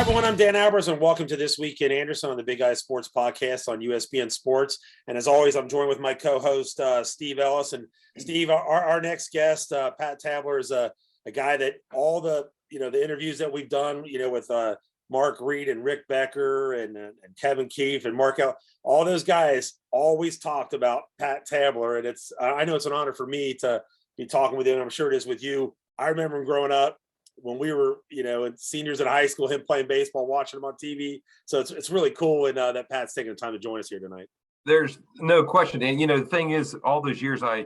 everyone, I'm Dan Albers, and welcome to This Week in Anderson on the Big Eye Sports Podcast on USPN Sports. And as always, I'm joined with my co-host, Steve Ellis. And Steve, our next guest, Pat Tabler, is a guy that all the interviews that we've done, with Mark Reed and Rick Becker and Kevin Keefe and Mark L, all those guys always talked about Pat Tabler. And I know it's an honor for me to be talking with him. I'm sure it is with you. I remember him growing up, when we were, seniors in high school, him playing baseball, watching him on TV. So it's really cool. And that Pat's taking the time to join us here tonight. There's no question. And, the thing is, all those years I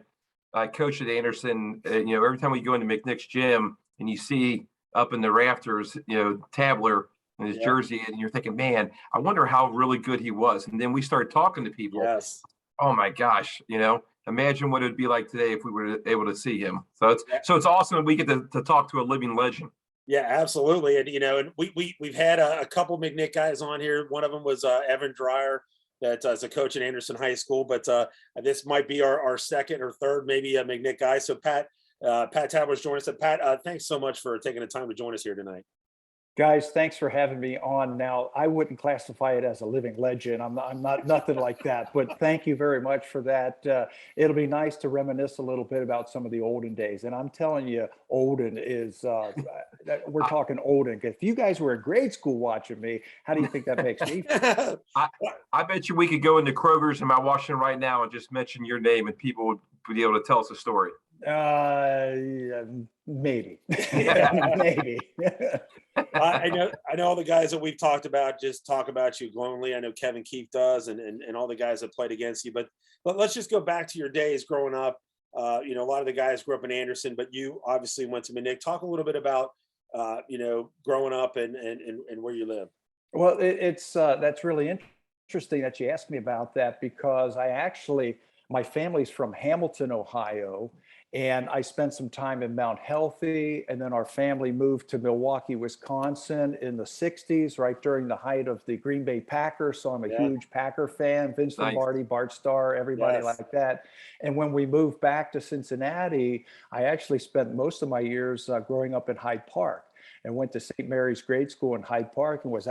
coached at Anderson, every time we go into McNick's gym and you see up in the rafters, Tabler in his jersey, and you're thinking, man, I wonder how really good he was. And then we started talking to people. Yes. Oh my gosh, imagine what it would be like today if we were able to see him. So it's awesome that we get to talk to a living legend. Yeah, absolutely. And and we've had a couple McNick guys on here. One of them was Evan Dreyer, that is a coach at Anderson High School. But this might be our second or third, maybe a McNick guy. So Pat Tabler's joining us. Pat, thanks so much for taking the time to join us here tonight. Guys, thanks for having me on. Now, I wouldn't classify it as a living legend. I'm not nothing like that, but thank you very much for that. It'll be nice to reminisce a little bit about some of the olden days. And I'm telling you, olden is, we're talking olden. If you guys were in grade school watching me, how do you think that makes me feel? I bet you we could go into Kroger's in Mount Washington right now and just mention your name and people would be able to tell us a story. Maybe. Maybe. I know all the guys that we've talked about just talk about you glowingly. I know Kevin Keefe does, and all the guys that played against you. But let's just go back to your days growing up. A lot of the guys grew up in Anderson, but you obviously went to McNick. Talk a little bit about growing up and where you live. Well, that's really interesting that you asked me about that, because my family's from Hamilton, Ohio. And I spent some time in Mount Healthy, and then our family moved to Milwaukee, Wisconsin in the 60s, right during the height of the Green Bay Packers. So I'm a huge Packer fan, Vince Lombardi, Bart Starr, everybody like that. And when we moved back to Cincinnati, I actually spent most of my years growing up in Hyde Park, and went to St. Mary's grade school in Hyde Park, and was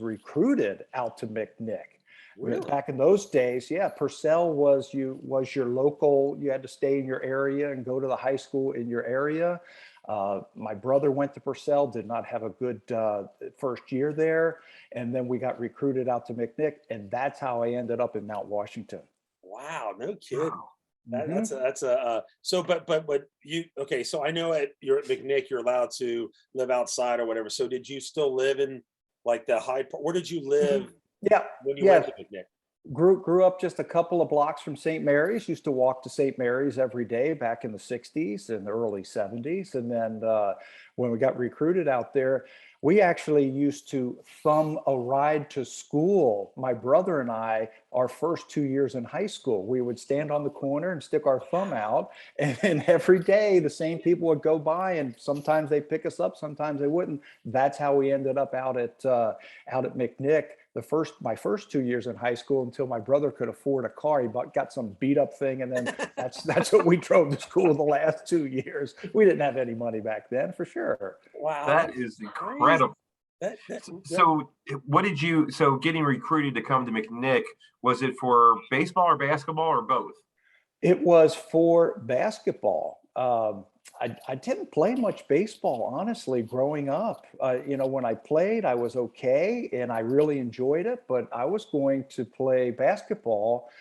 recruited out to McNick. Really? Back in those days, Purcell was your local. You had to stay in your area and go to the high school in your area. My brother went to Purcell, did not have a good first year there, and then we got recruited out to McNick, and that's how I ended up in Mount Washington. Wow, no kidding. Wow. But you, okay, so I know you're at McNick, you're allowed to live outside or whatever. So did you still live in like the Hyde Park? Where did you live? When you went to McNick? Grew up just a couple of blocks from St. Mary's. Used to walk to St. Mary's every day back in the 60s and the early 70s. And then when we got recruited out there, we actually used to thumb a ride to school. My brother and I, our first 2 years in high school, we would stand on the corner and stick our thumb out. And every day the same people would go by, and sometimes they'd pick us up, sometimes they wouldn't. That's how we ended up out at McNick. My first 2 years in high school, until my brother could afford a car. He got some beat up thing, and then that's what we drove to school the last 2 years. We didn't have any money back then, for sure. Wow, that is incredible. So getting recruited to come to McNick, was it for baseball or basketball or both? It was for basketball. I didn't play much baseball, honestly, growing up. When I played, I was okay, and I really enjoyed it, but I was going to play basketball.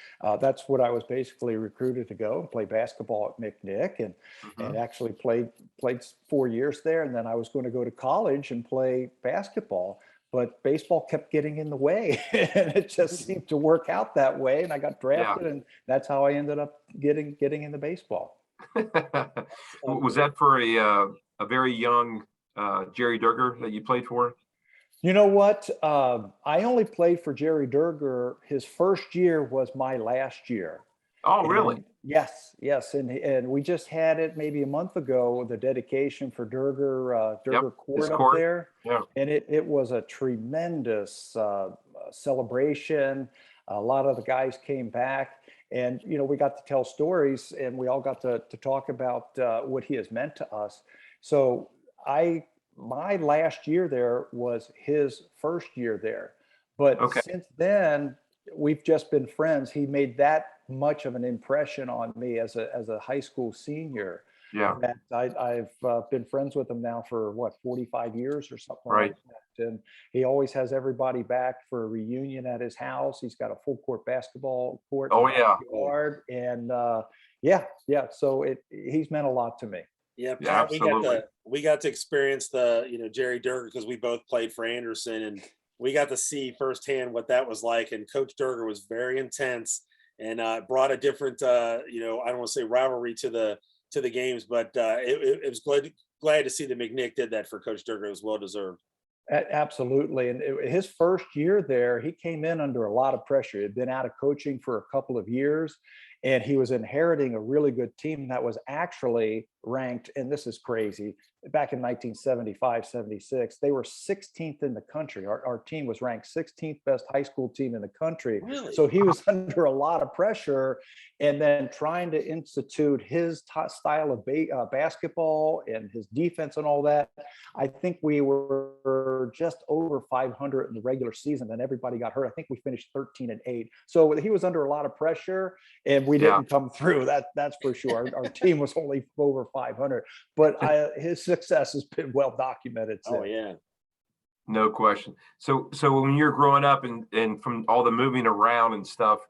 That's what I was basically recruited to go and play basketball at McNick, and actually played 4 years there. And then I was going to go to college and play basketball, but baseball kept getting in the way, and it just seemed to work out that way. And I got drafted, and that's how I ended up getting into baseball. Was that for a very young Jerry Durger that you played for? You know what? I only played for Jerry Durger. His first year was my last year. Oh, really? Yes. And we just had it maybe a month ago, the dedication for Durger Court up there. Yeah. And it was a tremendous celebration. A lot of the guys came back, and, we got to tell stories, and we all got to talk about what he has meant to us. So I my last year there was his first year there. But Okay. since then, we've just been friends. He made that much of an impression on me as a high school senior Yeah. that I've been friends with him now for what, 45 years or something Right. like that. And he always has everybody back for a reunion at his house. He's got a full court basketball court in Oh, the yeah. backyard. And yeah. So he's meant a lot to me. Yeah, Yeah, Pat, absolutely. we got to experience the, Jerry Durger, because we both played for Anderson, and we got to see firsthand what that was like. And Coach Durger was very intense and brought a different, I don't want to say rivalry to the games, but it was glad to see that McNick did that for Coach Durger. It was well deserved. Absolutely. And his first year there, he came in under a lot of pressure. He had been out of coaching for a couple of years, and he was inheriting a really good team that was actually ranked, and this is crazy, back in 1975, 76, they were 16th in the country. Our team was ranked 16th best high school team in the country. Really? So he was under a lot of pressure, and then trying to institute his style of basketball and his defense and all that. I think we were just over 500 in the regular season, and everybody got hurt. I think we finished 13-8. So he was under a lot of pressure, and we didn't come through. That's for sure. Our team was only over 500, but his success has been well documented since. Oh yeah. No question. So when you're growing up and from all the moving around and stuff,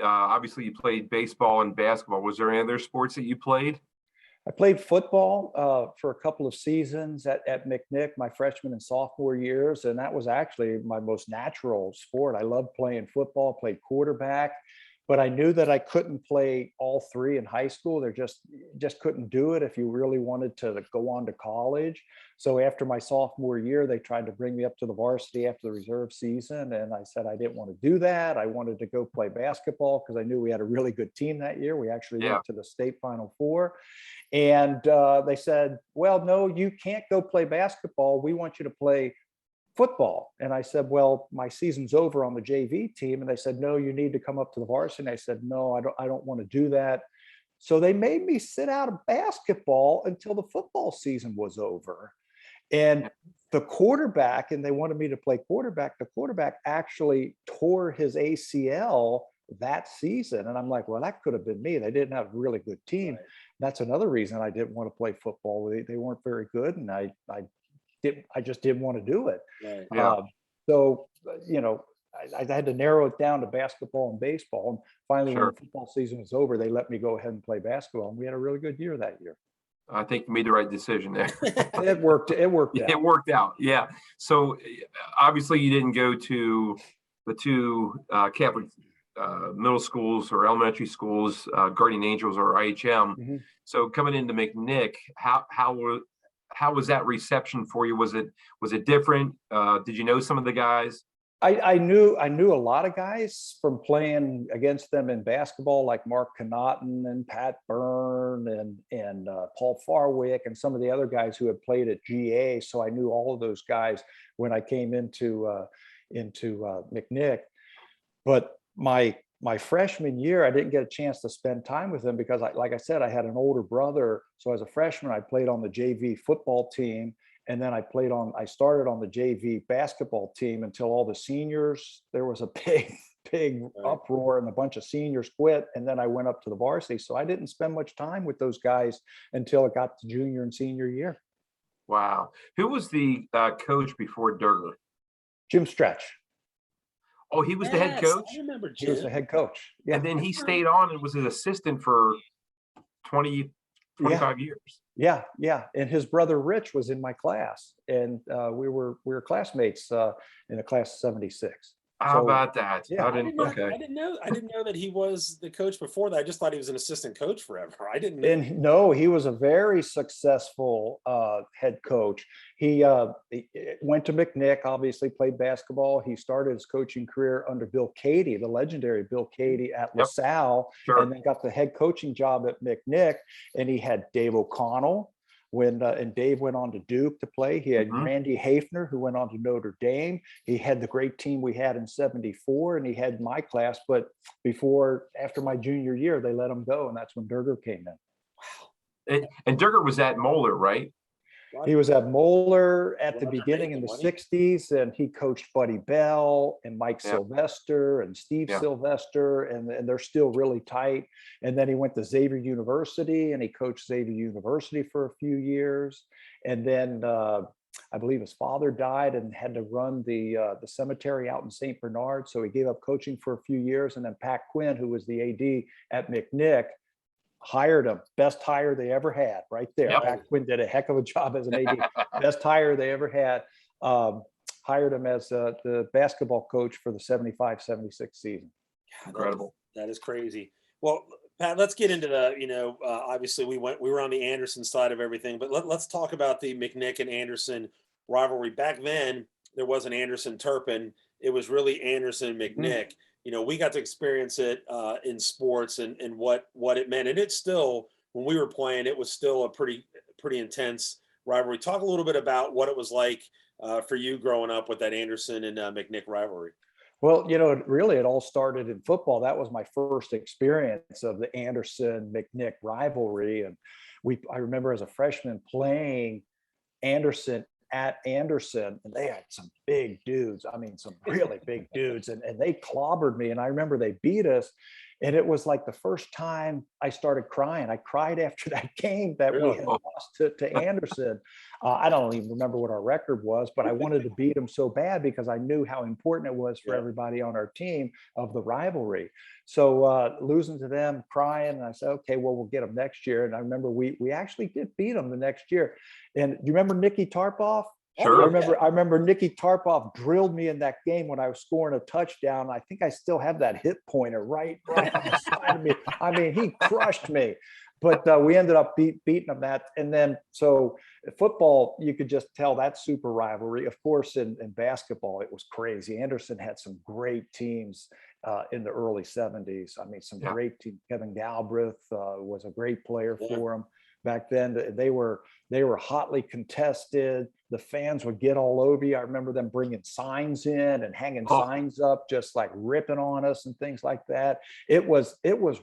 obviously you played baseball and basketball. Was there any other sports that you played? I played football for a couple of seasons at McNick, my freshman and sophomore years, and that was actually my most natural sport. I loved playing football, played quarterback, but I knew that I couldn't play all three in high school. There just couldn't do it if you really wanted to go on to college. So after my sophomore year, they tried to bring me up to the varsity after the reserve season, and I said I didn't want to do that. I wanted to go play basketball because I knew we had a really good team that year. We actually went to the state Final Four. And they said, well, no, you can't go play basketball. We want you to play football. And I said, well, my season's over on the JV team. And they said, no, you need to come up to the varsity. And I said, no, I don't want to do that. So they made me sit out of basketball until the football season was over. And the quarterback, and they wanted me to play quarterback, the quarterback actually tore his ACL that season. And I'm like, well, that could have been me. They didn't have a really good team. Right. That's another reason I didn't want to play football. They weren't very good, and I just didn't want to do it. Right. Yeah. So I had to narrow it down to basketball and baseball. And finally, when the football season was over, they let me go ahead and play basketball, and we had a really good year that year. I think you made the right decision there. It worked. It worked out. It worked out. Yeah. So obviously you didn't go to the two Catholic middle schools or elementary schools, Guardian Angels or IHM. Mm-hmm. So coming into McNick, how was that reception for you? Was it different? Did you know some of the guys? I knew a lot of guys from playing against them in basketball, like Mark Connaughton and Pat Byrne and Paul Farwick and some of the other guys who had played at GA. So I knew all of those guys when I came into McNick. But my freshman year, I didn't get a chance to spend time with them because, like I said, I had an older brother. So as a freshman, I played on the JV football team. And then I started on the JV basketball team until all the seniors, there was a big uproar and a bunch of seniors quit. And then I went up to the varsity. So I didn't spend much time with those guys until it got to junior and senior year. Wow. Who was the coach before Durger? Jim Stretch. Oh, he was the head coach? I remember Jim. He was the head coach. Yeah. And then he stayed on and was an assistant for 25 years. Yeah. And his brother Rich was in my class, and we were classmates in the class of 76. How about that? Yeah. I didn't know that he was the coach before that. I just thought he was an assistant coach forever. I didn't know. And no, he was a very successful head coach. He went to McNick, obviously played basketball. He started his coaching career under Bill Cady, the legendary Bill Cady at LaSalle, and then got the head coaching job at McNick. And he had Dave O'Connell and Dave went on to Duke to play. He had Randy Hafner, who went on to Notre Dame. He had the great team we had in '74, and he had my class. But after my junior year, they let him go, and that's when Durger came in. Wow. And Durger was at Moeller, right? He was at Moeller at the Roger beginning in Bacon, the wasn't 60s, and he coached Buddy Bell and Mike Yeah. Sylvester and Steve Yeah. Sylvester, and they're still really tight. And then he went to Xavier University, and he coached Xavier University for a few years. And then I believe his father died and had to run the cemetery out in St. Bernard, so he gave up coaching for a few years. And then Pat Quinn, who was the AD at McNick, hired him. Best hire they ever had, right there. Yep. Pat Quinn did a heck of a job as an AD. Best hire they ever had. Hired him as the basketball coach for the 75-76 season. Incredible. That is crazy. Well, Pat, let's get into the, obviously we were on the Anderson side of everything, but let's talk about the McNick and Anderson rivalry. Back then, there wasn't Anderson Turpin. It was really Anderson McNick. We got to experience it in sports and what it meant. And it's still, when we were playing, it was still a pretty intense rivalry. Talk a little bit about what it was like for you growing up with that Anderson and McNick rivalry. Well, it all started in football. That was my first experience of the Anderson McNick rivalry. And I remember as a freshman playing Anderson at Anderson, and they had some big dudes. I mean, some really big dudes, and they clobbered me. And I remember they beat us. And it was like the first time I started crying. I cried after that game that we had lost to Anderson. I don't even remember what our record was, but I wanted to beat them so bad because I knew how important it was for everybody on our team of the rivalry. So losing to them, crying, and I said, okay, well, we'll get them next year. And I remember we actually did beat them the next year. And do you remember Nicky Tarpoff? Sure. I remember Nicky Tarpoff drilled me in that game when I was scoring a touchdown. I think I still have that hit pointer right on the side of me. I mean, he crushed me. But we ended up beating them that. And then, so football, you could just tell that super rivalry. Of course, in basketball, it was crazy. Anderson had some great teams in the early 70s. I mean, some great teams. Kevin Galbraith was a great player for him. Back then, they were hotly contested. The fans would get all over you. I remember them bringing signs in and hanging signs up, just like ripping on us and things like that. It was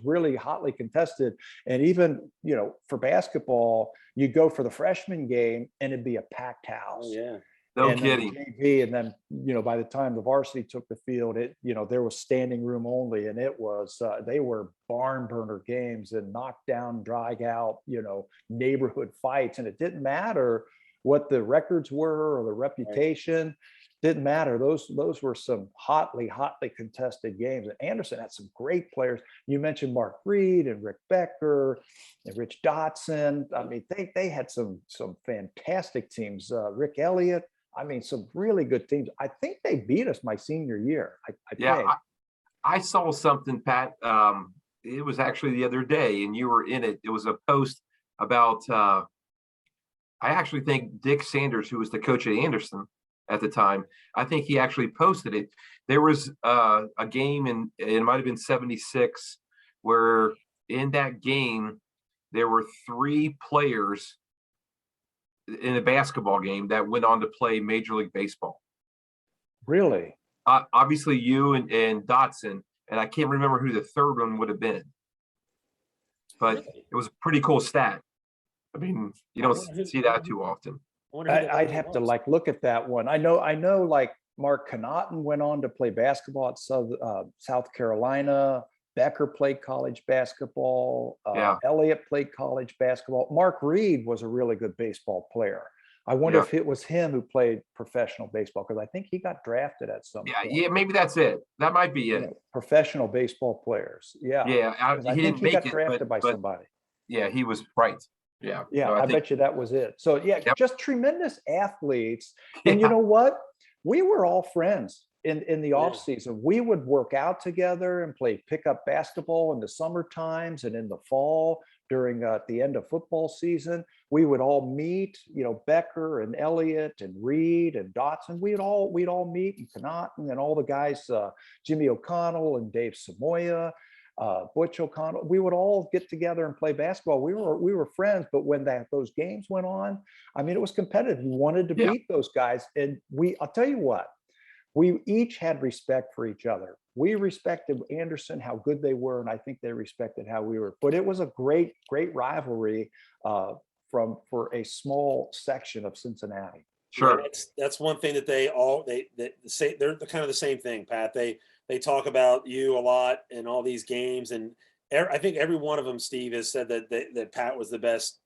really hotly contested. And even, for basketball, you go for the freshman game and it'd be a packed house. Oh, yeah. No and kidding. JV, and then, by the time the varsity took the field, there was standing room only, and it was, they were barn burner games and knockdown, drag out, neighborhood fights. And it didn't matter what the records were or the reputation, didn't matter. Those were some hotly contested games. And Anderson had some great players. You mentioned Mark Reed and Rick Becker and Rich Dotson. I mean, they had some fantastic teams. Rick Elliott. I mean, some really good teams. I think they beat us my senior year. I saw something, Pat. It was actually the other day, and you were in it. It was a post about, I actually think Dick Sanders, who was the coach at Anderson at the time, I think he actually posted it. There was a game, and it might have been 76, where in that game, there were 3 players in a basketball game that went on to play Major League Baseball. Really? Obviously you and Dotson, and I can't remember who the third one would have been, but it was a pretty cool stat. I mean, you don't see that too often. I'd have to look at that one. I know like Mark Connaughton went on to play basketball at South Carolina. Becker played college basketball. Elliott played college basketball. Mark Reed was a really good baseball player. I wonder if it was him who played professional baseball, because I think he got drafted at some point. Yeah, maybe that's it. That might be it. Professional baseball players. Yeah. I think he got drafted by somebody. Yeah, he was right. Yeah. Yeah, I bet you that was it. So just tremendous athletes. And you know what? We were all friends. In the off season, we would work out together and play pickup basketball in the summer times, and in the fall during the end of football season, we would all meet. Becker and Elliott and Reed and Dotson. We'd all meet, and Connaughton and all the guys, Jimmy O'Connell and Dave Samoya, Butch O'Connell. We would all get together and play basketball. We were friends, but when those games went on, I mean, it was competitive. You wanted to beat those guys, and I'll tell you what. We each had respect for each other. We respected Anderson, how good they were, and I think they respected how we were. But it was a great rivalry for a small section of Cincinnati. Sure. Yeah, that's one thing that they say. They're kind of the same thing, Pat. They talk about you a lot in all these games, and I think every one of them, Steve, has said that Pat was the best,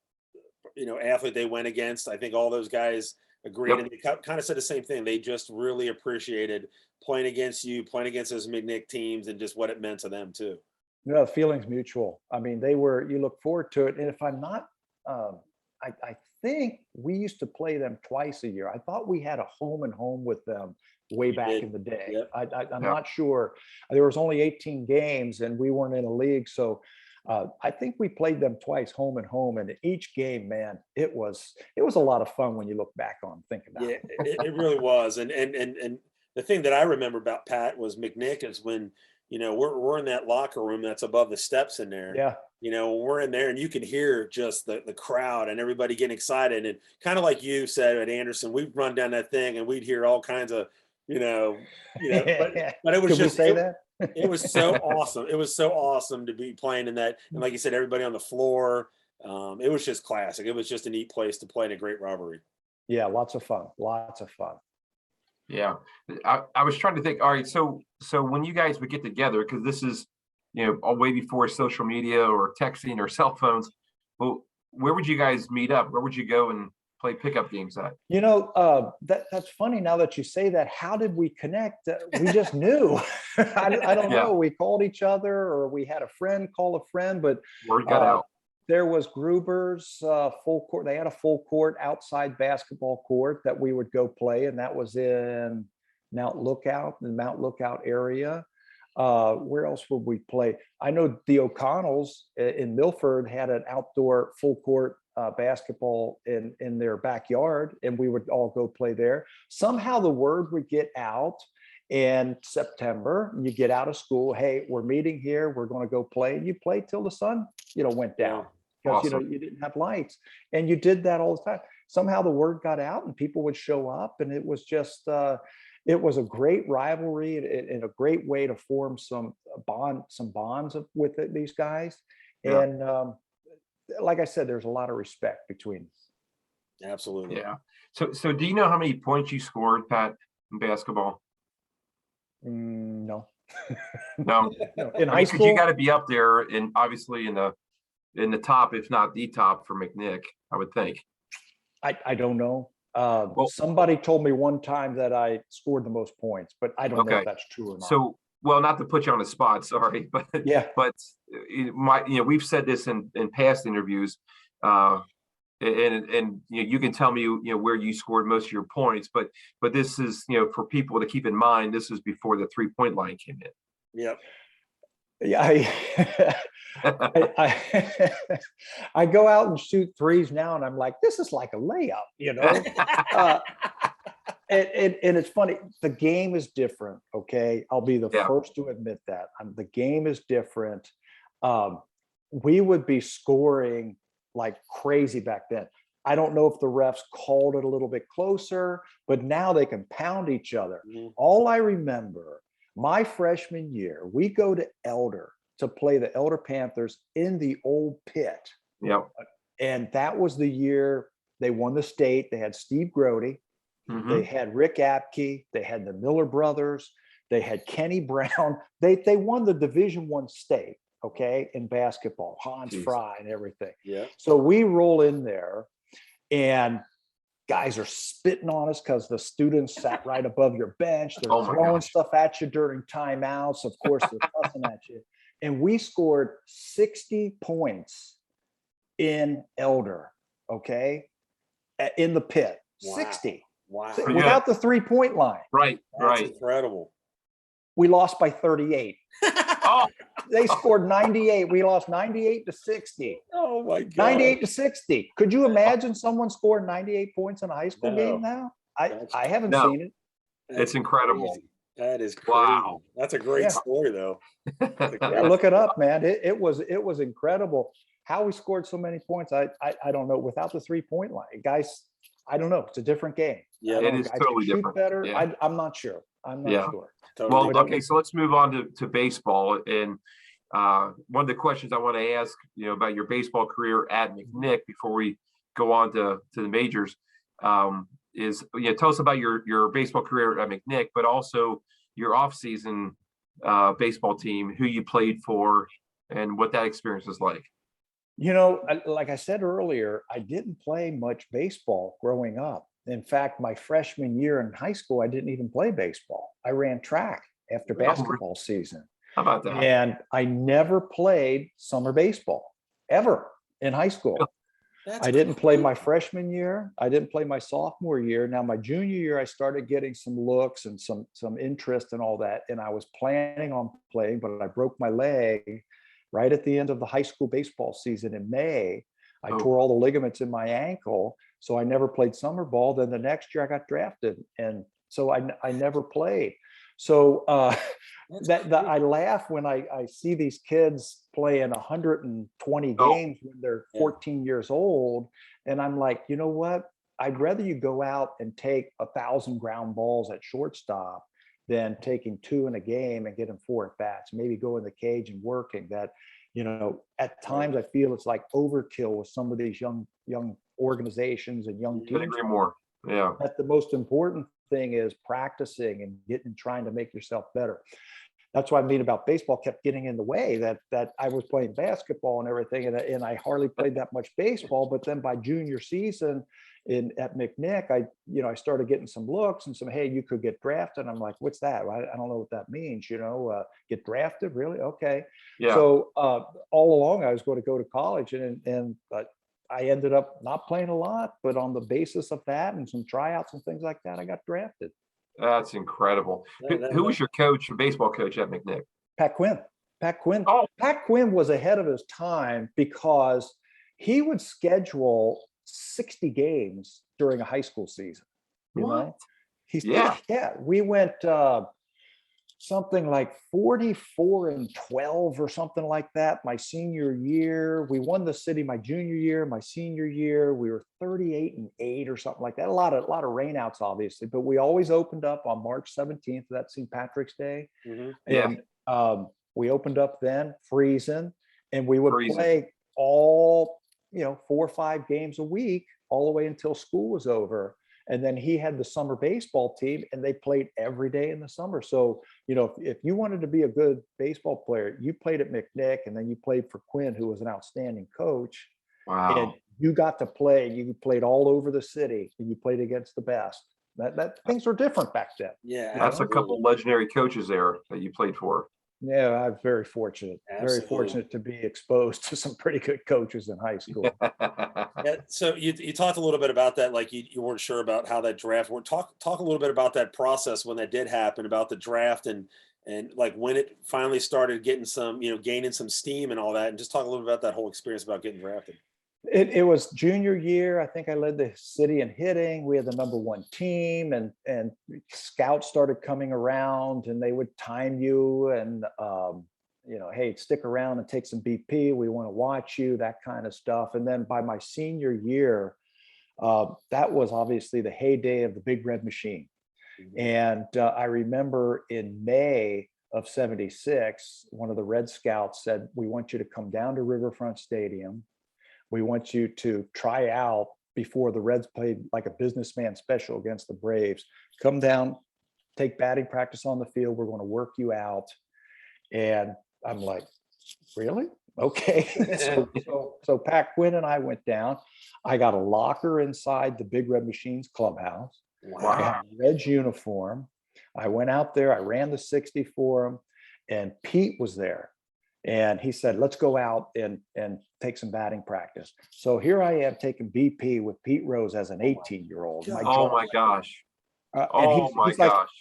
athlete they went against. I think all those guys agreed, Yep. and they kind of said the same thing. They just really appreciated playing against you, playing against those McNick teams, and just what it meant to them too. The feelings mutual. I mean, you look forward to it. And if I'm not, I think we used to play them twice a year. I thought we had a home and home with them way You back did. in the day. Yep. I'm Yep. not sure. There was only 18 games and we weren't in a league. So I think we played them twice, home and home. And each game, man, it was a lot of fun when you look back on, think about Yeah, it. it really was. And the thing that I remember about Pat was McNick is when, we're in that locker room that's above the steps in there. Yeah. We're in there and you can hear just the crowd and everybody getting excited. And kind of like you said at Anderson, we'd run down that thing and we'd hear all kinds of, but it was Could we just, say that? it was so awesome. It was so awesome to be playing in that. And like you said, everybody on the floor, it was just classic. It was just a neat place to play in a great rivalry. Yeah, lots of fun. Lots of fun. Yeah. I was trying to think, all right, so when you guys would get together, because this is, way before social media or texting or cell phones, well, where would you guys meet up? Where would you go and play pickup games at? That's funny now that you say that. How did we connect? We just knew. I don't Yeah. know. We called each other, or we had a friend call a friend, but Word got out. there was Gruber's full court. They had a full court outside basketball court that we would go play, and that was in Mount Lookout, the Mount Lookout area. Where else would we play? I know the O'Connells in Milford had an outdoor full court basketball in their backyard, and we would all go play there. Somehow the word would get out in September. You get out of school, hey, we're meeting here, we're going to go play, and you play till the sun went down, because Awesome. you didn't have lights, and you did that all the time. Somehow the word got out and people would show up, and it was just it was a great rivalry and a great way to form some bonds with these guys. Yeah. And like I said, there's a lot of respect between us. Absolutely. Yeah. So do you know how many points you scored, Pat, in basketball? No. No. In high Because school, you got to be up there, and obviously in the top, if not the top, for McNick, I would think. I don't know. Well- Somebody told me one time that I scored the most points, but I don't know Okay. if that's true or not. So, well, not to put you on the spot, sorry, but Yeah. but we've said this in past interviews, and you can tell me where you scored most of your points, but this is for people to keep in mind, this is before the 3-point line came in. Yep. Yeah, I go out and shoot threes now, and I'm like, this is like a layup. And it's funny. The game is different. Okay, I'll be the Yeah. first to admit that. The game is different. We would be scoring like crazy back then. I don't know if the refs called it a little bit closer, but now they can pound each other. Mhm. All I remember, my freshman year, we go to Elder to play the Elder Panthers in the old pit. Yep. And that was the year they won the state. They had Steve Grody. Mhm. They had Rick Apke. They had the Miller brothers. They had Kenny Brown. They won the Division I state, okay, in basketball, Hans Jeez. Fry and everything. Yeah. So we roll in there, and guys are spitting on us because the students sat right above your bench. They're Oh my throwing gosh. stuff at you during timeouts. Of course, they're cussing at you. And we scored 60 points in Elder, okay, in the pit. Wow. 60 Wow. Yeah. without the 3-point line. Right. That's Right. incredible. We lost by 38. Oh, They scored 98. We lost 98 to 60. Oh my God. 98 to 60. Could you imagine someone scoring 98 points in a high school No. game now? I haven't No. seen it. It's incredible. Crazy. That is crazy. Wow. That's a great Yeah. story though. Yeah, look it up, man. It was incredible how we scored so many points. I don't know, without the 3-point line, guys. I don't know. It's a different game. Yeah, I don't it know, is guys totally can shoot different. better. Yeah. I'm not sure. Yeah. Sure. totally. Well, But okay, so let's move on to baseball. And one of the questions I want to ask, about your baseball career at McNick before we go on to the majors. Tell us about your baseball career at McNick, but also your off-season baseball team, who you played for, and what that experience was like. Like I said earlier, I didn't play much baseball growing up. In fact, my freshman year in high school, I didn't even play baseball. I ran track after basketball season. How about that? And I never played summer baseball ever in high school. I didn't play my freshman year. I didn't play my sophomore year. Now, my junior year, I started getting some looks and some interest and all that. And I was planning on playing, but I broke my leg right at the end of the high school baseball season in May. I tore all the ligaments in my ankle. So I never played summer ball. Then the next year I got drafted. And so I never played. So I laugh when I see these kids playing 120 games when they're 14 years old. And I'm like, you know what? I'd rather you go out and take 1,000 ground balls at shortstop than taking 2 in a game and getting 4 at bats, maybe go in the cage and working. That, at times I feel it's like overkill with some of these young organizations and young teams. Couldn't agree more. Yeah. That the most important thing is practicing and trying to make yourself better. That's what I mean about baseball kept getting in the way, that I was playing basketball and everything, and I hardly played that much baseball. But then by junior season at McNick, I started getting some looks and some, hey, you could get drafted. I'm like, what's that? I don't know what that means. Get drafted, really? Okay. Yeah. So all along I was going to go to college, and I ended up not playing a lot, but on the basis of that and some tryouts and things like that, I got drafted. That's incredible. Who was your baseball coach at McNick? Pat Quinn. Pat Quinn. Oh. Pat Quinn was ahead of his time because he would schedule 60 games during a high school season. What? We went something like 44-12 or something like that my senior year. We won the city my junior year. My senior year, we were 38-8 or something like that. A lot of rainouts, obviously, but we always opened up on March 17th. That's St. Patrick's Day. Mm-hmm. And we opened up then, freezing, and we would play all 4 or 5 games a week all the way until school was over. And then he had the summer baseball team, and they played every day in the summer. So, if you wanted to be a good baseball player, you played at McNick, and then you played for Quinn, who was an outstanding coach. Wow. And you got to play. You played all over the city, and you played against the best. That things were different back then. Yeah, that's a couple legendary coaches there that you played for. Yeah, I was very fortunate. Absolutely. Very fortunate to be exposed to some pretty good coaches in high school. Yeah, so you talked a little bit about that, like you weren't sure about how that draft worked. Talk a little bit about that process when that did happen, about the draft and like when it finally started getting some, gaining some steam and all that, and just talk a little bit about that whole experience about getting drafted. It was junior year. I think I led the city in hitting. We had the #1 team, and scouts started coming around, and they would time you and, hey, stick around and take some BP. We want to watch you, that kind of stuff. And then by my senior year, that was obviously the heyday of the Big Red Machine. Mm-hmm. And I remember in May of '76, one of the Red Scouts said, we want you to come down to Riverfront Stadium. We want you to try out before the Reds played like a businessman special against the Braves. Come down, take batting practice on the field. We're going to work you out. And I'm like, really? Okay. So Pat Quinn and I went down. I got a locker inside the Big Red Machines clubhouse. Wow. I had a Reds uniform. I went out there. I ran the 60 for him, and Pete was there. And he said, let's go out and take some batting practice. So here I am taking BP with Pete Rose as an 18-year-old. Oh my gosh.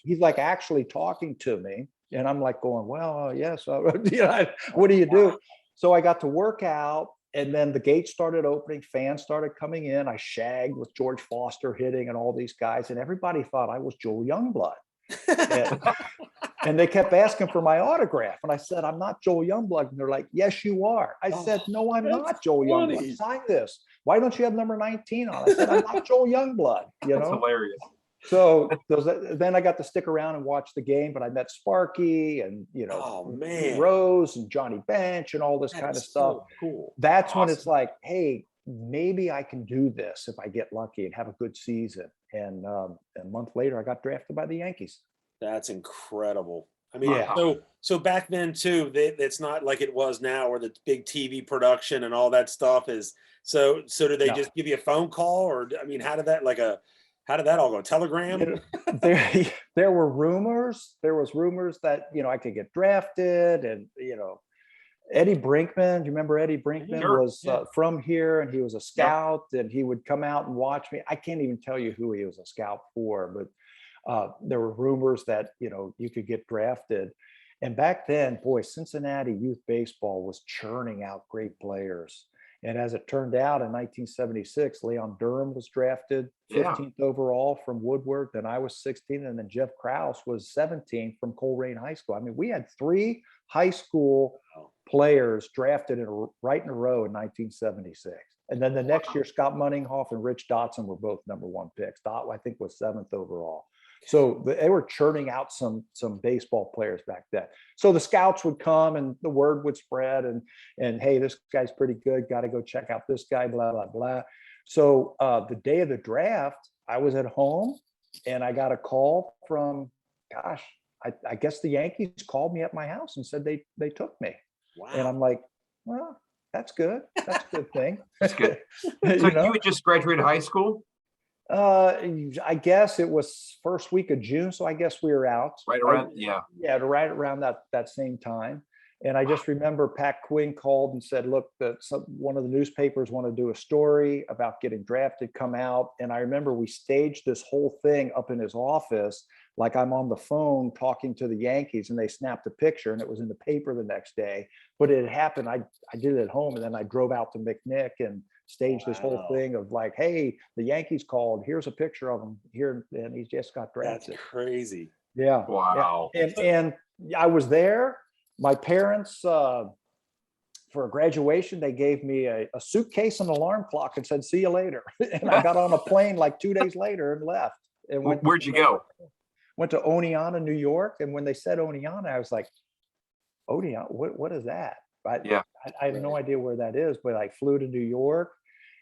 He's like actually talking to me. And I'm like going, well, yes. What do you do? So I got to work out, and then the gates started opening, fans started coming in. I shagged with George Foster hitting and all these guys, and everybody thought I was Joel Youngblood. And they kept asking for my autograph. And I said, I'm not Joel Youngblood. And they're like, yes, you are. I said, no, I'm not Joel Youngblood. Sign this. Why don't you have number 19 on? I said, I'm not Joel Youngblood. That's hilarious. So then I got to stick around and watch the game, but I met Sparky and, Rose and Johnny Bench and all this kind of stuff. So cool. That's awesome. When it's like, hey, maybe I can do this if I get lucky and have a good season. And a month later, I got drafted by the Yankees. That's incredible. I mean, Yeah. so back then too, it's not like it was now, where the big TV production and all that stuff is. So did they No. just give you a phone call, or I mean, how did that all go? Telegram? You know, there were rumors. There was rumors that, I could get drafted, and Eddie Brinkman. Do you remember Eddie Brinkman? Sure, Was yeah. From here, and he was a scout, and he would come out and watch me. I can't even tell you who he was a scout for, but there were rumors that you could get drafted. And back then, boy, Cincinnati youth baseball was churning out great players. And as it turned out, in 1976, Leon Durham was drafted 15th overall from Woodward. Then I was 16, and then Jeff Krause was 17 from Coleraine High School. I mean, we had 3 high school players drafted right in a row in 1976. And then the next year, Scott Munninghoff and Rich Dotson were both #1 picks. Dot, I think, was 7th overall. So they were churning out some baseball players back then. So the scouts would come, and the word would spread, and hey, this guy's pretty good. Got to go check out this guy. Blah blah blah. So the day of the draft, I was at home, and I got a call from, gosh, I guess the Yankees called me at my house and said they took me. Wow. And I'm like, well, that's good. That's a good thing. That's good. So you had just graduated high school? I guess it was first week of June, so I guess we were out Right around, right around that same time. And I just remember Pat Quinn called and said, look, one of the newspapers want to do a story about getting drafted, come out. And I remember we staged this whole thing up in his office, like I'm on the phone talking to the Yankees, and they snapped a picture, and it was in the paper the next day. But it happened, I did it at home, and then I drove out to McNick and staged this whole thing of like, hey, the Yankees called, here's a picture of him here, and he just got drafted. That's crazy. Yeah. Wow. Yeah. And I was there. My parents, for a graduation, they gave me a suitcase and an alarm clock and said, see you later. And I got on a plane like 2 days later and left. And Where'd you go? Went to Oneonta, New York. And when they said Oneonta, I was like, Oneonta, what is that? I have no idea where that is, but I flew to New York,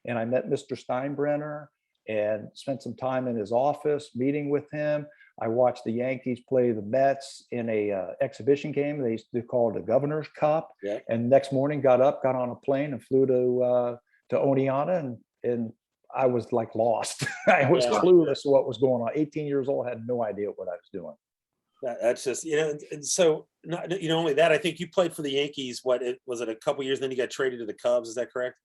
and I met Mr. Steinbrenner and spent some time in his office meeting with him. I watched the Yankees play the Mets in a exhibition game. They used to call it the Governor's Cup. Yeah. And next morning got on a plane and flew to Oneonta, and I was like lost. I was clueless what was going on. 18 years old, had no idea what I was doing. That's just, and so not, only that, I think you played for the Yankees. Was it a couple years? Then you got traded to the Cubs. Is that correct?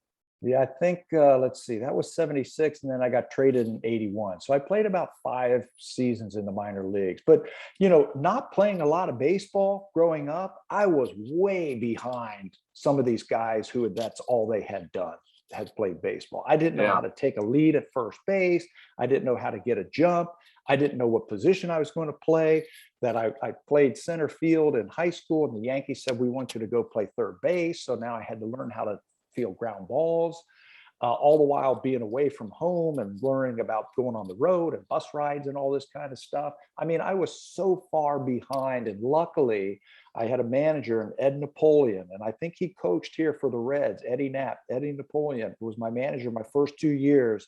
Yeah, I think, let's see, that was 76, and then I got traded in 81. So I played about 5 seasons in the minor leagues. But, not playing a lot of baseball growing up, I was way behind some of these guys that's all they had done, had played baseball. I didn't know how to take a lead at first base. I didn't know how to get a jump. I didn't know what position I was going to play. That I played center field in high school, and the Yankees said, we want you to go play third base. So now I had to learn how to field ground balls, all the while being away from home and learning about going on the road and bus rides and all this kind of stuff. I mean, I was so far behind, and luckily I had a manager, Ed Napoleon, and I think he coached here for the Reds, Eddie Napoleon was my manager my first 2 years,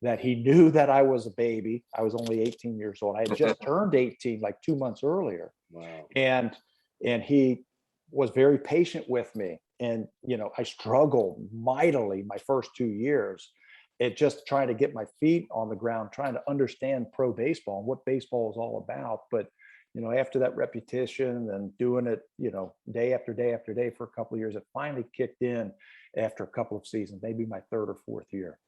that he knew that I was a baby. I was only 18 years old. I had just turned 18 like 2 months earlier. Wow. And he was very patient with me. And, I struggled mightily my first 2 years at just trying to get my feet on the ground, trying to understand pro baseball and what baseball is all about. But, after that repetition and doing it, day after day after day for a couple of years, it finally kicked in after a couple of seasons, maybe my 3rd or 4th year.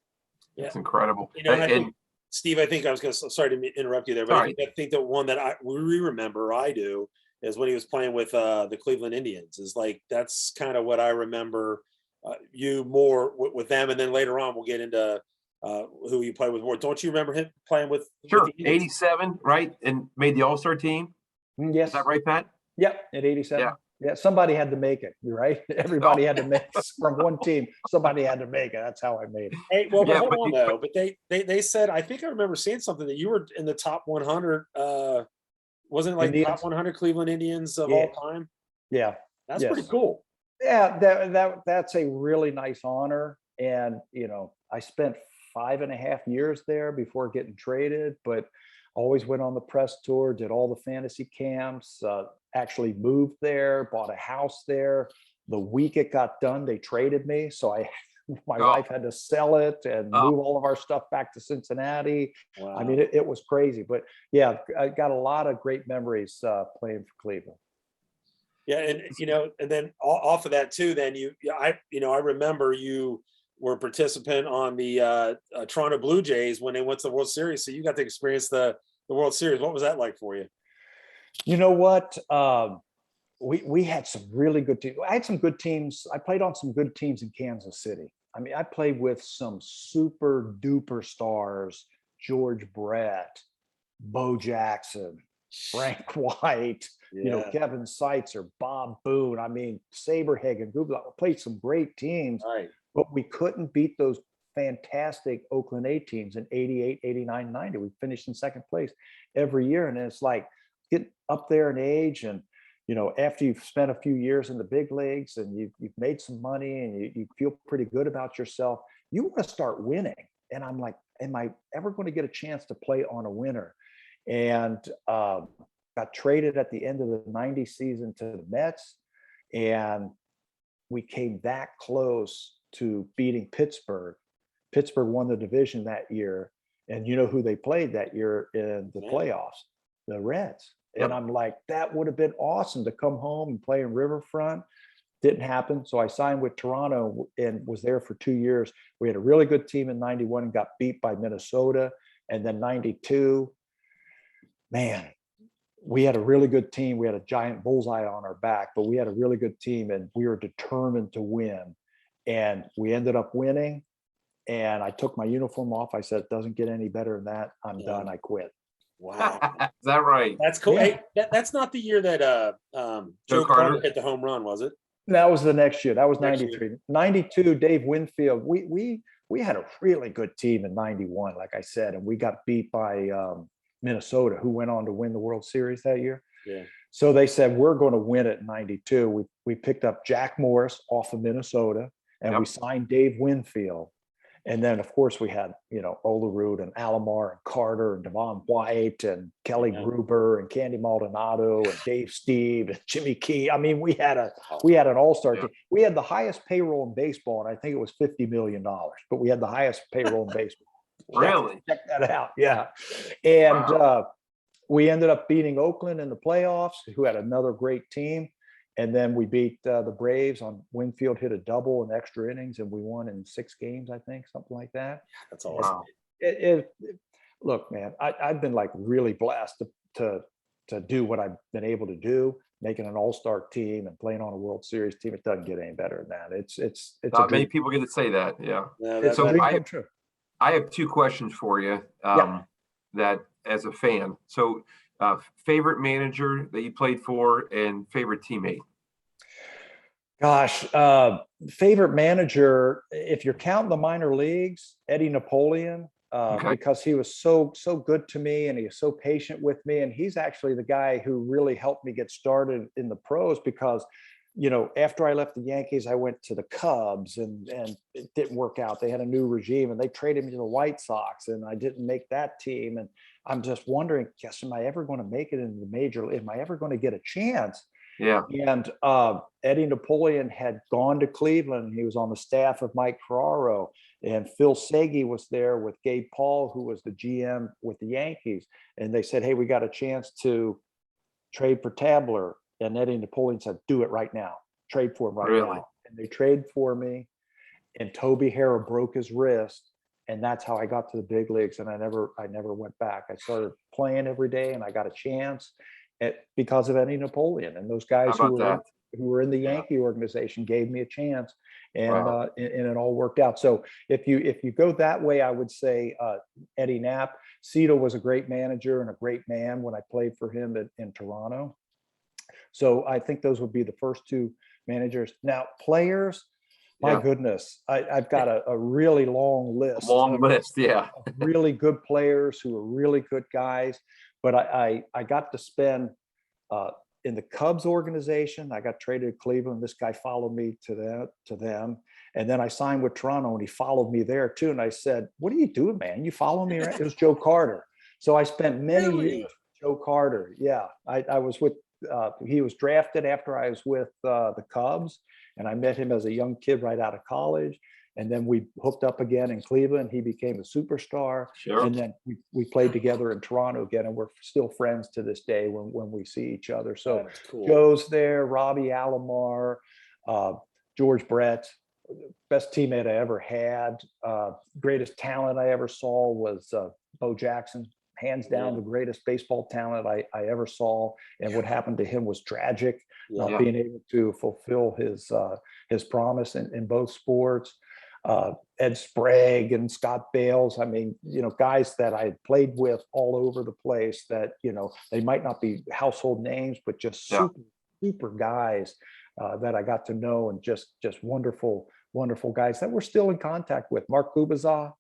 That's incredible. I think, Steve, I think I was going to, sorry to interrupt you there, but I think the one that we remember, I do, is when he was playing with the Cleveland Indians. Is like, that's kind of what I remember you more with them. And then later on, we'll get into who you play with more. Don't you remember him playing with? Sure. With the Indians? 87, right? And made the All-Star team. Yes. Is that right, Pat? Yep. At 87. Yeah. Somebody had to make it. You're right. Everybody had to make it from one team. Somebody had to make it. That's how I made it. Hey, well, but hold on though. But they said, I think I remember seeing something that you were in the top 100. Wasn't it like Indians? top 100 Cleveland Indians of all time? Yeah. That's pretty cool. Yeah, that's a really nice honor. And, I spent 5.5 years there before getting traded, but always went on the press tour, did all the fantasy camps, actually moved there, bought a house there. The week it got done, they traded me. So my Oh. wife had to sell it and Oh. move all of our stuff back to Cincinnati. Wow. I mean, it was crazy, but yeah, I got a lot of great memories playing for Cleveland. Yeah, and and then off of that too, then I remember you were a participant on the Toronto Blue Jays when they went to the World Series, so you got to experience the World Series. What was that like for you? You know what? We had some really good teams. I had some good teams. I played on some good teams in Kansas City. I mean, I played with some super duper stars: George Brett, Bo Jackson, Frank White, Yeah. Kevin Seitzer, Bob Boone. I mean, Saberhagen, Google. Played some great teams, Right. but we couldn't beat those fantastic Oakland A teams in 88, 89, 90. We finished in second place every year. And it's like, get up there in age, and after you've spent a few years in the big leagues and you've made some money and you feel pretty good about yourself, you want to start winning. And I'm like, am I ever going to get a chance to play on a winner? And got traded at the end of the 90 season to the Mets, and we came that close to beating Pittsburgh. Pittsburgh won the division that year, and you know who they played that year in the playoffs? The Reds. Yep. And I'm like, that would have been awesome to come home and play in Riverfront. Didn't happen. So I signed with Toronto and was there for 2 years. We had a really good team in 91 and got beat by Minnesota. And then 92, man, we had a really good team. We had a giant bullseye on our back, but we had a really good team and we were determined to win. And we ended up winning. And I took my uniform off. I said, it doesn't get any better than that. I'm done. I quit. Wow. Is that right? That's cool. Yeah. Hey, that's not the year that Joe Carter hit the home run, was it? That was the next year. That was Next 93. 92, Dave Winfield. We had a really good team in 91, like I said, and we got beat by Minnesota, who went on to win the World Series that year. Yeah. So they said, we're going to win it in 92. We picked up Jack Morris off of Minnesota, and we signed Dave Winfield. And then, of course, we had, Olerud and Alomar and Carter and Devon White and Kelly Gruber and Candy Maldonado and Dave Steve and Jimmy Key. I mean, we had an all-star team. We had the highest payroll in baseball, and I think it was $50 million, but we had the highest payroll in baseball. Really? Check that out. Yeah. And we ended up beating Oakland in the playoffs, who had another great team. And then we beat the Braves on Winfield, hit a double in extra innings, and we won in 6 games, I think, something like that. That's awesome. Wow. Look, man, I've been like really blessed to do what I've been able to do, making an all-star team and playing on a World Series team. It doesn't get any better than that. It's Not many people get to say that. Yeah. it's a dream come true. I have 2 questions for you. That as a fan. So, favorite manager that you played for and favorite teammate? Gosh, favorite manager, if you're counting the minor leagues, Eddie Napoleon, because he was so good to me and he was so patient with me. And he's actually the guy who really helped me get started in the pros, because after I left the Yankees, I went to the Cubs and it didn't work out. They had a new regime and they traded me to the White Sox and I didn't make that team. And I'm just wondering, am I ever going to make it in the major league? Am I ever going to get a chance? Yeah. And Eddie Napoleon had gone to Cleveland. He was on the staff of Mike Ferraro, and Phil Sagi was there with Gabe Paul, who was the GM with the Yankees. And they said, hey, we got a chance to trade for Tabler. And Eddie Napoleon said, do it right now. Trade for him right now. And they traded for me. And Toby Harrah broke his wrist. And that's how I got to the big leagues. And I never went back. I started playing every day and I got a chance because of Eddie Napoleon. And those guys who were in the Yankee organization gave me a chance. And and it all worked out. So if you go that way, I would say Eddie Knapp. Cito was a great manager and a great man when I played for him in Toronto. So I think those would be the first 2 managers. Now, players, my goodness, I've got a really long list. Yeah. Of really good players who are really good guys. But I got to spend in the Cubs organization. I got traded to Cleveland. This guy followed me to them. And then I signed with Toronto, and he followed me there too. And I said, "What are you doing, man? You follow me?" Right? It was Joe Carter. So I spent many years with Joe Carter. Yeah, I was with. He was drafted after I was with the Cubs, and I met him as a young kid right out of college. And then we hooked up again in Cleveland. He became a superstar. Sure. And then we played together in Toronto again, and we're still friends to this day when we see each other. So Cool. Joe's there, Robbie Alomar, George Brett, best teammate I ever had. Greatest talent I ever saw was Bo Jackson. Hands down, the greatest baseball talent I ever saw. And what happened to him was tragic, not being able to fulfill his promise in both sports. Ed Sprague and Scott Bales. I mean, guys that I had played with all over the place that, they might not be household names, but just super guys that I got to know, and just wonderful guys that we're still in contact with. Mark Kubaza,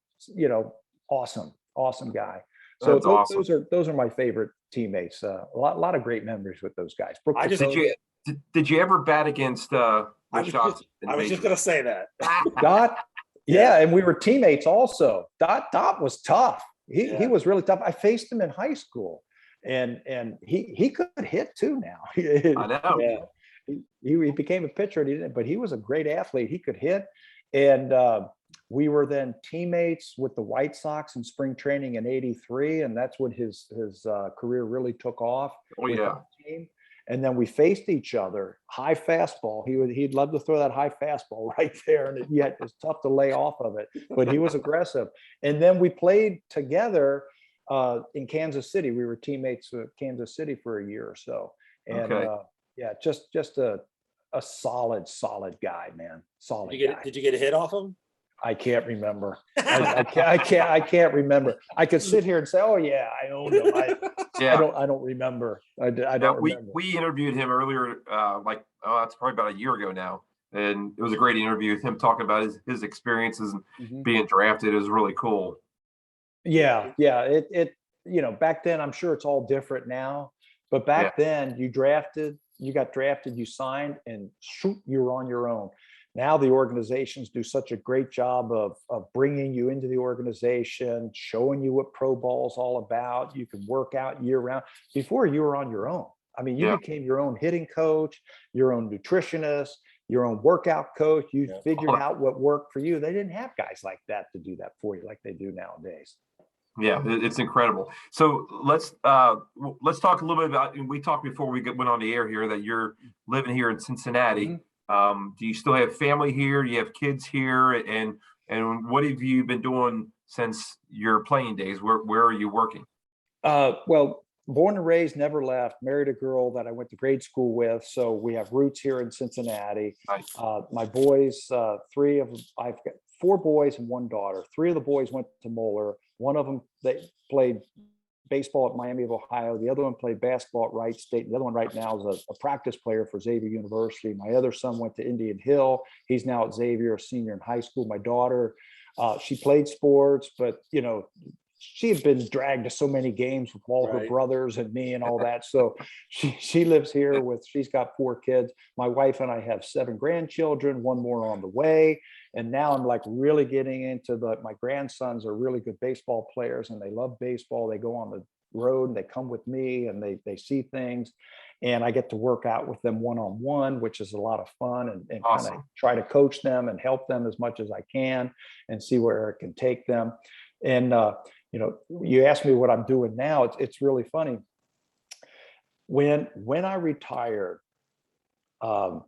awesome guy. So awesome. those are my favorite teammates. A lot of great memories with those guys. Did you ever bat against I was just gonna say that. Dot, yeah, and we were teammates also. Dot was tough. He was really tough. I faced him in high school, and he could hit too now. I know. Yeah. He became a pitcher, but he was a great athlete. He could hit. And we were then teammates with the White Sox in spring training in '83, and that's when his career really took off. Oh yeah. Team. And then we faced each other. High fastball. He'd love to throw that high fastball right there, and yet it's tough to lay off of it. But he was aggressive. And then we played together in Kansas City. We were teammates with Kansas City for a year or so. And just a solid guy, man. Solid guy. Did you get a hit off him? I can't remember. I can't remember. I could sit here and say, "Oh yeah, I owned him." I don't remember. I don't remember. We interviewed him earlier, that's probably about a year ago now, and it was a great interview with him talking about his experiences and being drafted. It was really cool. Yeah. It back then, I'm sure it's all different now, but back then you got drafted, you signed, and shoot, you were on your own. Now the organizations do such a great job of bringing you into the organization, showing you what pro ball is all about. You can work out year round. Before, you were on your own. I mean, you became your own hitting coach, your own nutritionist, your own workout coach. You figured out what worked for you. They didn't have guys like that to do that for you like they do nowadays. Yeah, it's incredible. So let's talk a little bit about. We talked before we went on the air here that you're living here in Cincinnati. Do you still have family here? Do you have kids here? And what have you been doing since your playing days? Where are you working? Well, born and raised, never left. Married a girl that I went to grade school with, so we have roots here in Cincinnati. Nice. My boys, I've got 4 boys and 1 daughter. 3 of the boys went to Moeller. One of them, they played baseball at Miami of Ohio. The other one played basketball at Wright State. The other one right now is a practice player for Xavier University. My other son went to Indian Hill. He's now at Xavier, a senior in high school. My daughter, she played sports, but she had been dragged to so many games with all her brothers and me and all that. So she lives here she's got 4 kids. My wife and I have 7 grandchildren, 1 more on the way. And now I'm like really getting into my grandsons are really good baseball players, and they love baseball. They go on the road and they come with me, and they see things, and I get to work out with them one-on-one, which is a lot of fun, and awesome. Kind of try to coach them and help them as much as I can and see where it can take them. And, you asked me what I'm doing now. It's really funny. When I retired, I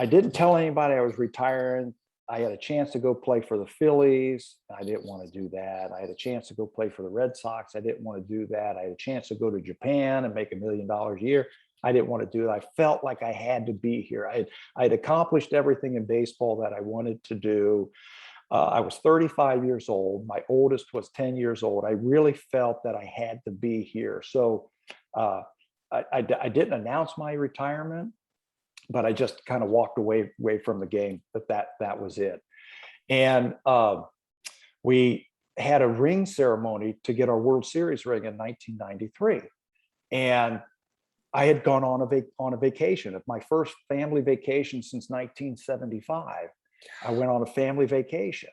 didn't tell anybody I was retiring. I had a chance to go play for the Phillies. I didn't want to do that. I had a chance to go play for the Red Sox. I didn't want to do that. I had a chance to go to Japan and make $1 million a year. I didn't want to do it. I felt like I had to be here. I had accomplished everything in baseball that I wanted to do. I was 35 years old. My oldest was 10 years old. I really felt that I had to be here. So I didn't announce my retirement, but I just kind of walked away from the game. But that was it. And we had a ring ceremony to get our World Series ring in 1993. And I had gone on a vacation. My first family vacation since 1975. I went on a family vacation.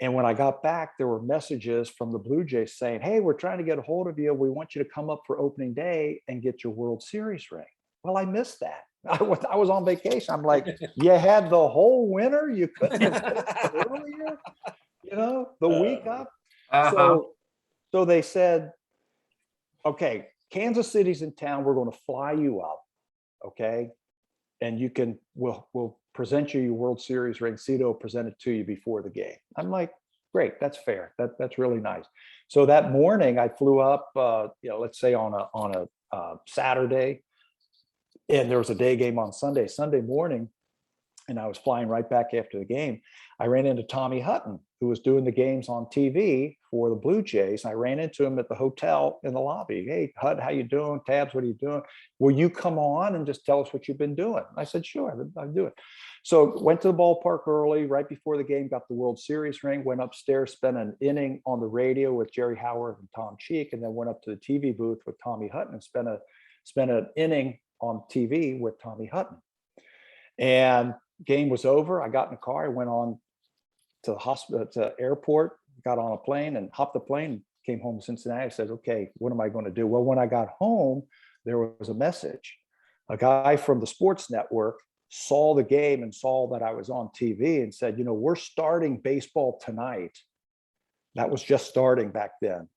And when I got back, there were messages from the Blue Jays saying, "Hey, we're trying to get a hold of you. We want you to come up for opening day and get your World Series ring." Well, I missed that. I was on vacation. I'm like, "You had the whole winter? You couldn't have done it earlier? The week up?" Uh-huh. So they said, "Okay, Kansas City's in town. We're going to fly you up, okay? And we'll present you your World Series ring. Cito will present it to you before the game." I'm like, "Great, that's fair. That's really nice." So that morning I flew up, let's say on a Saturday, and there was a day game on Sunday. Sunday morning, and I was flying right back after the game. I ran into Tommy Hutton, who was doing the games on TV for the Blue Jays. I ran into him at the hotel in the lobby. "Hey, Hut, how you doing? Tabs, what are you doing? Will you come on and just tell us what you've been doing?" I said, "Sure, I'll do it." So went to the ballpark early, right before the game, got the World Series ring, went upstairs, spent an inning on the radio with Jerry Howard and Tom Cheek, and then went up to the TV booth with Tommy Hutton and spent an inning on TV with Tommy Hutton. And game was over. I got in the car. I went on to the hospital, to airport, got on a plane and hopped the plane, came home to Cincinnati. I said, "Okay, what am I going to do?" Well, when I got home, there was a message. A guy from the sports network saw the game and saw that I was on TV and said, "We're starting baseball tonight." That was just starting back then.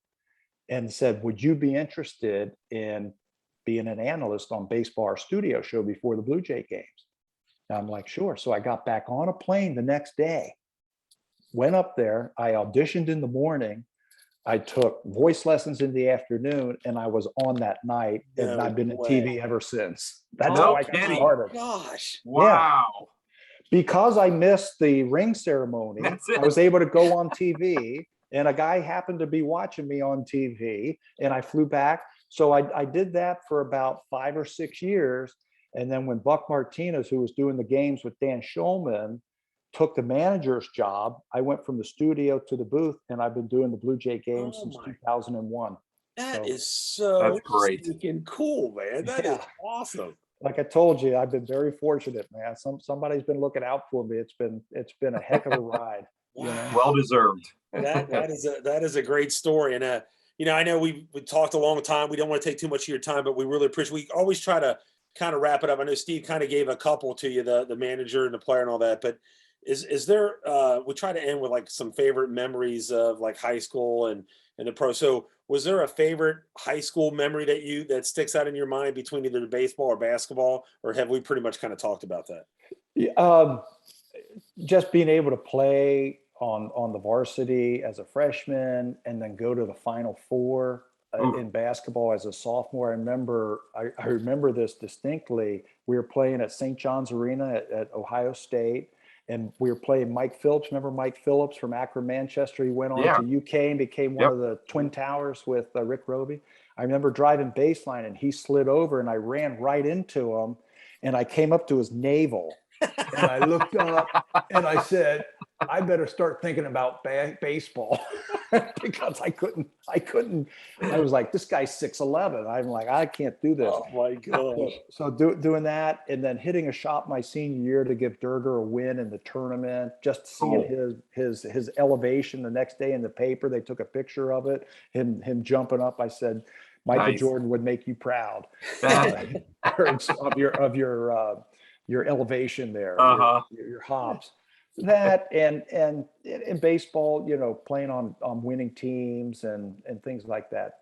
And said, "Would you be interested in being an analyst on baseball, our studio show before the Blue Jay games?" And I'm like, "Sure." So I got back on a plane the next day, went up there. I auditioned in the morning. I took voice lessons in the afternoon, and I was on that night. And No I've been in way. TV ever since. That's No how I got kidding. started. Gosh. Wow. Because I missed the ring ceremony, That's it. I was able to go on TV, and a guy happened to be watching me on TV, and I flew back. So I did that for about 5 or 6 years. And then when Buck Martinez, who was doing the games with Dan Schulman, took the manager's job, I went from the studio to the booth, and I've been doing the Blue Jay games Oh since my, 2001. that So, is so That's great. freaking cool, man. That is yeah, awesome. like I told you, I've been very fortunate, man. Somebody's been looking out for me. It's been a heck of a ride. Wow. Well deserved. That is a great story. And I know we talked a long time. We don't want to take too much of your time, but we really appreciate. We always try to kind of wrap it up. I know Steve kind of gave a couple to you, the manager and the player and all that. But is there? We try to end with like some favorite memories of like high school and the pro. So was there a favorite high school memory that sticks out in your mind between either baseball or basketball, or have we pretty much kind of talked about that? Yeah, just being able to play on the varsity as a freshman and then go to the Final Four Ooh. in basketball as a sophomore. I remember this distinctly. We were playing at St. John's Arena at Ohio State, and we were playing Mike Phillips. Remember Mike Phillips from Akron, Manchester? He went on Yeah. to UK and became one Yep. of the Twin Towers with Rick Roby. I remember driving baseline, and he slid over, and I ran right into him, and I came up to his navel. And I looked up and I said, "I better start thinking about baseball," because I was like, "This guy's 6'11". I'm like, "I can't do this." Oh my gosh. So doing that, and then hitting a shot my senior year to give Durger a win in the tournament, just seeing his elevation the next day in the paper. They took a picture of it, him jumping up. I said, "Michael Nice. Jordan would make you proud of your elevation there, Uh-huh. your hops." That and in baseball, playing on winning teams and things like that.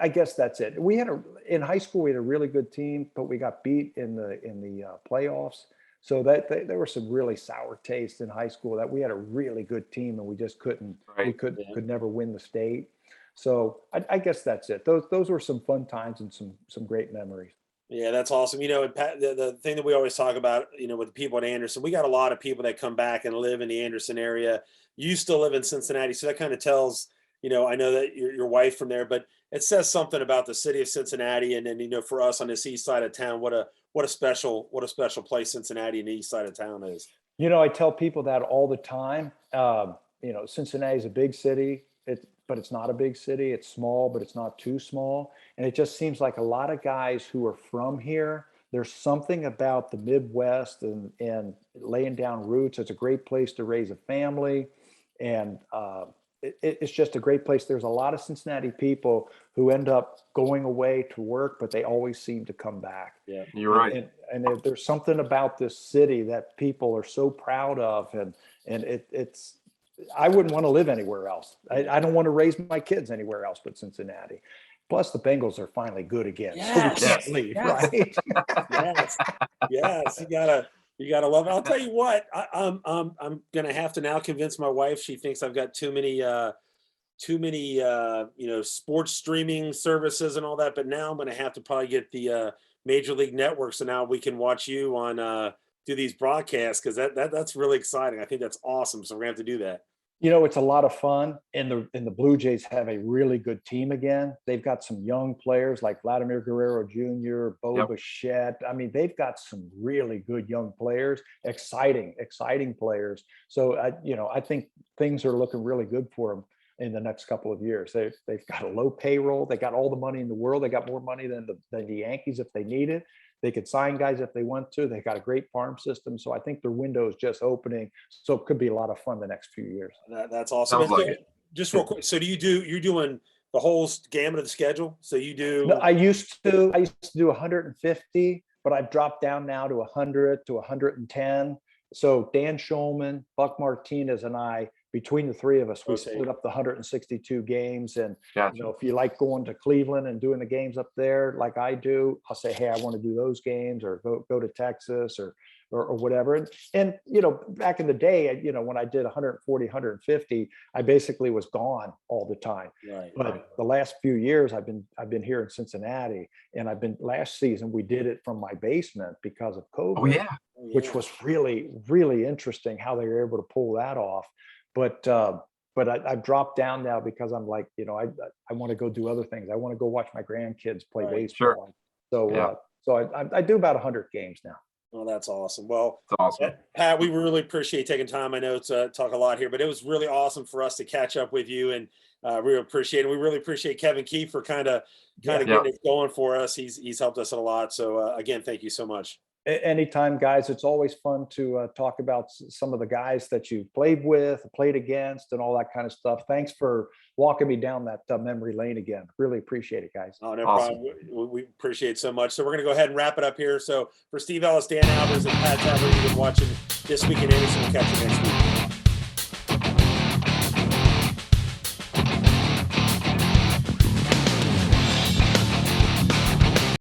I guess that's it. In high school we had a really good team, but we got beat in the playoffs. So there were some really sour taste in high school that we had a really good team and we just couldn't Right. we could never win the state. So I guess that's it. Those were some fun times and some great memories. Yeah, that's awesome. And Pat, the thing that we always talk about, with the people at Anderson, we got a lot of people that come back and live in the Anderson area. You still live in Cincinnati, so that kind of tells, I know that your wife from there, but it says something about the city of Cincinnati, and then for us on this east side of town, what a special place Cincinnati and the east side of town is. I tell people that all the time. Cincinnati is a big city. but it's not a big city. It's small, but it's not too small. And it just seems like a lot of guys who are from here, there's something about the Midwest and laying down roots. It's a great place to raise a family. And it's just a great place. There's a lot of Cincinnati people who end up going away to work, but they always seem to come back. Yeah, you're right. And there's something about this city that people are so proud of. And it's, I wouldn't want to live anywhere else. I don't want to raise my kids anywhere else but Cincinnati. Plus, the Bengals are finally good again, Yes. so we can't leave, Yes. right? Yes, you gotta love it. I'll tell you what, I'm gonna have to now convince my wife. She thinks I've got too many sports streaming services and all that. But now I'm gonna have to probably get the Major League Network, so now we can watch you on do these broadcasts, because that's really exciting. I think that's awesome. So we're gonna have to do that. It's a lot of fun, and the Blue Jays have a really good team again. They've got some young players like Vladimir Guerrero Jr., Bo Bichette. I mean, they've got some really good young players, exciting players. So I think things are looking really good for them in the next couple of years. They've got a low payroll. They got all the money in the world. They got more money than the Yankees if they need it. They could sign guys if they want to. They got a great farm system. So I think their window is just opening. So it could be a lot of fun the next few years. That's awesome. Sounds like it. Just real quick. So you're doing the whole gamut of the schedule? So you do. No, I used to do 150, but I've dropped down now to 100 to 110. So Dan Schulman, Buck Martinez, and I, between the three of us, we split up the 162 games. And Gotcha. if you like going to Cleveland and doing the games up there like I do, I'll say, hey, I want to do those games, or go to Texas or whatever. And back in the day, when I did 140, 150, I basically was gone all the time. Right. But the last few years I've been here in Cincinnati, and last season we did it from my basement because of COVID. Oh yeah. Which was really, really interesting how they were able to pull that off. But I've dropped down now because I'm like, I want to go do other things. I want to go watch my grandkids play baseball. Sure. So I do about 100 games now. Well, that's awesome. Well, It's awesome. Pat, we really appreciate taking time. I know it's talk a lot here, but it was really awesome for us to catch up with you, and we appreciate it. We really appreciate Kevin Keefe for kind of getting it going for us. He's helped us a lot. So again, thank you so much. Anytime, guys. It's always fun to talk about some of the guys that you played with, played against, and all that kind of stuff. Thanks for walking me down that memory lane again. Really appreciate it, guys. Oh, no Awesome. problem. We appreciate it so much. So we're going to go ahead and wrap it up here. So for Steve Ellis, Dan Albers, and Pat Tabler, you've been watching This Week in Anderson. We'll catch you next week.